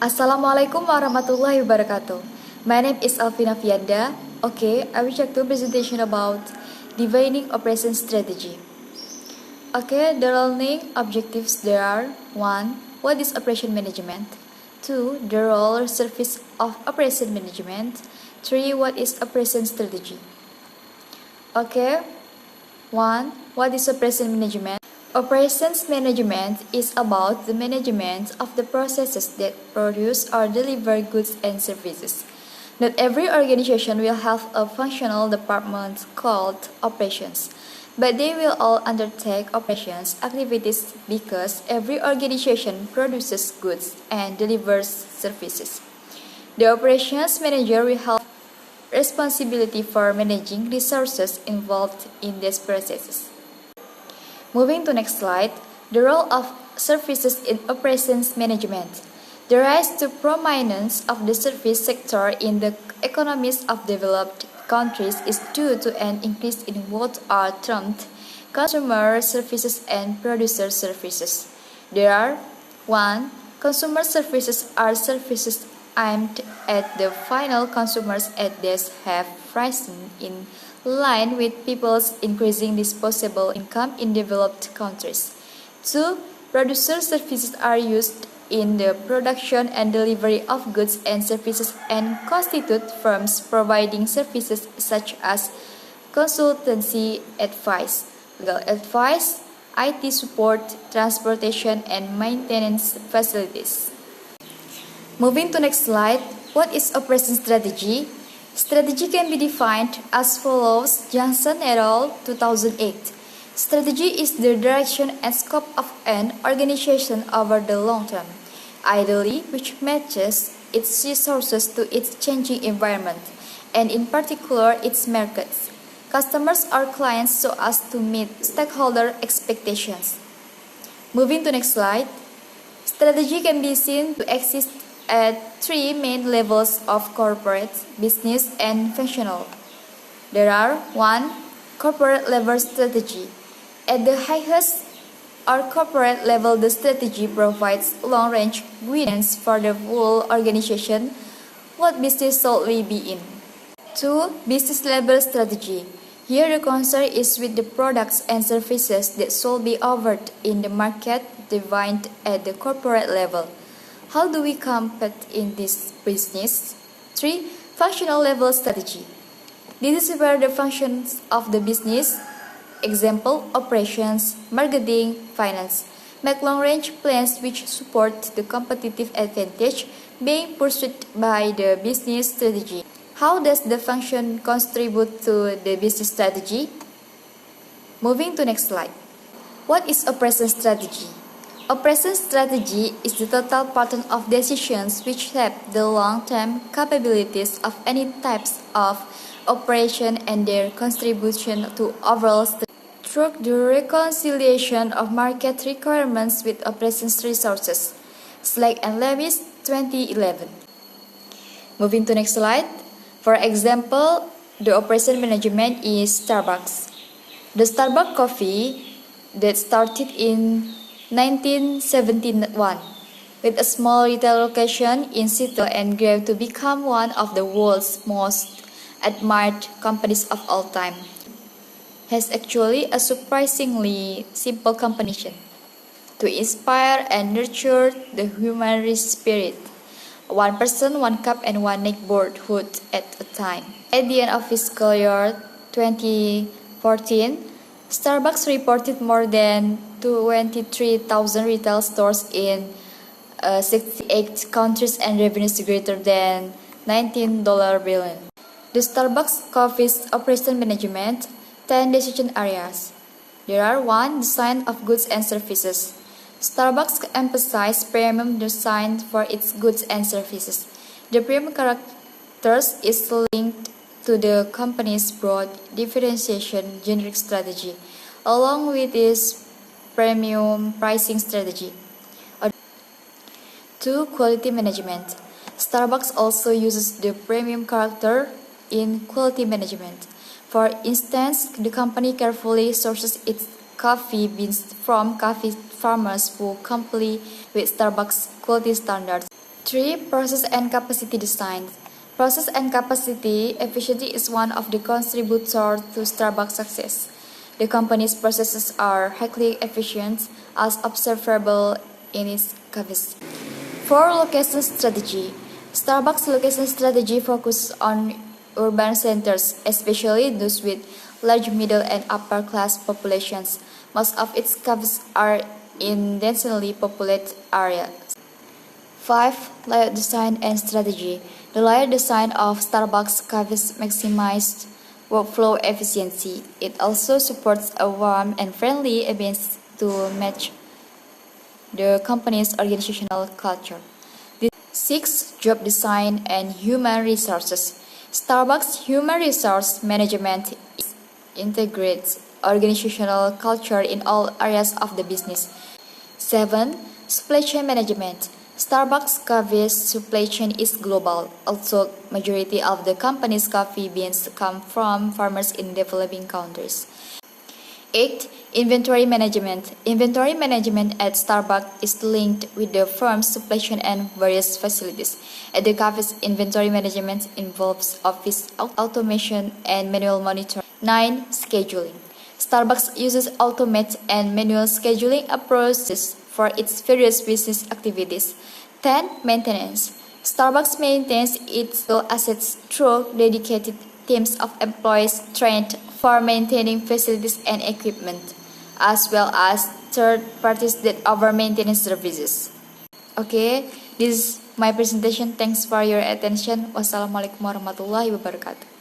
Assalamualaikum warahmatullahi wabarakatuh. My name is Alvina Fianda. Okay, I will check the presentation about defining operation strategy. Okay, the learning objectives there are 1. What is operation management? 2. The role or service of operation management. 3. What is operation strategy? Okay, 1. What is operation management? Operations management is about the management of the processes that produce or deliver goods and services. Not every organization will have a functional department called operations, but they will all undertake operations activities because every organization produces goods and delivers services. The operations manager will have responsibility for managing resources involved in these processes. Moving to next slide, the role of services in operations management. The rise to prominence of the service sector in the economies of developed countries is due to an increase in what are termed consumer services and producer services. There are 1. Consumer services are services aimed at the final consumers as these have risen in line with people's increasing disposable income in developed countries. 2. Producer services are used in the production and delivery of goods and services and constitute firms providing services such as consultancy advice, legal advice, IT support, transportation, and maintenance facilities. Moving to next slide, what is operation strategy? Strategy can be defined as follows. Johnson et al. 2008. Strategy is the direction and scope of an organization over the long term, ideally which matches its resources to its changing environment, and in particular its markets, customers or clients so as to meet stakeholder expectations. Moving to next slide, strategy can be seen to exist at 3 main levels of corporate, business, and functional. There are 1. Corporate level strategy. At the highest or corporate level, the strategy provides long-range guidance for the whole organization, what business should we be in. 2. Business level strategy. Here the concern is with the products and services that should be offered in the market defined at the corporate level. How do we compete in this business? 3. Functional level strategy. This is where the functions of the business, example, operations, marketing, finance, make long-range plans which support the competitive advantage being pursued by the business strategy. How does the function contribute to the business strategy? Moving to next slide. What is operation strategy? Operation strategy is the total pattern of decisions which shape the long-term capabilities of any types of operation and their contribution to overall strategy. Through the reconciliation of market requirements with operations resources. Slack and Lewis, 2011. Moving to next slide. For example, the operation management is Starbucks. The Starbucks coffee that started in 1971 with a small retail location in Seattle and grew to become one of the world's most admired companies of all time, has actually a surprisingly simple combination to inspire and nurture the human spirit. 1 person, 1 cup, and 1 neighborhood at a time. At the end of fiscal year 2014, Starbucks reported more than 23,000 retail stores in 68 countries and revenues greater than $19 billion. The Starbucks Coffee's operation management, 10 decision areas. There are 1. Design of goods and services. Starbucks emphasizes premium design for its goods and services. The premium characters is linked to the company's broad differentiation generic strategy, along with its premium pricing strategy. 2. Quality management. Starbucks also uses the premium character in quality management. For instance, the company carefully sources its coffee beans from coffee farmers who comply with Starbucks quality standards. 3. Process and capacity design. Process and capacity efficiency is one of the contributors to Starbucks' success. The company's processes are highly efficient, as observable in its cafes. 4. Location strategy. Starbucks' location strategy focuses on urban centers, especially those with large middle and upper class populations. Most of its cafes are in densely populated areas. 5. Layout design and strategy. The layout design of Starbucks cafes maximizes workflow efficiency. It also supports a warm and friendly ambience to match the company's organizational culture. 6. Job design and human resources. Starbucks human resource management integrates organizational culture in all areas of the business. 7. Supply chain management. Starbucks coffee's supply chain is global, although majority of the company's coffee beans come from farmers in developing countries. 8. Inventory management. Inventory management at Starbucks is linked with the firm's supply chain and various facilities. At the cafe's inventory management involves office automation and manual monitoring. 9. Scheduling. Starbucks uses automated and manual scheduling approaches for its various business activities. 10. Maintenance. Starbucks maintains its assets through dedicated teams of employees trained for maintaining facilities and equipment, as well as third parties that offer maintenance services. Okay, this is my presentation. Thanks for your attention. Wassalamualaikum warahmatullahi wabarakatuh.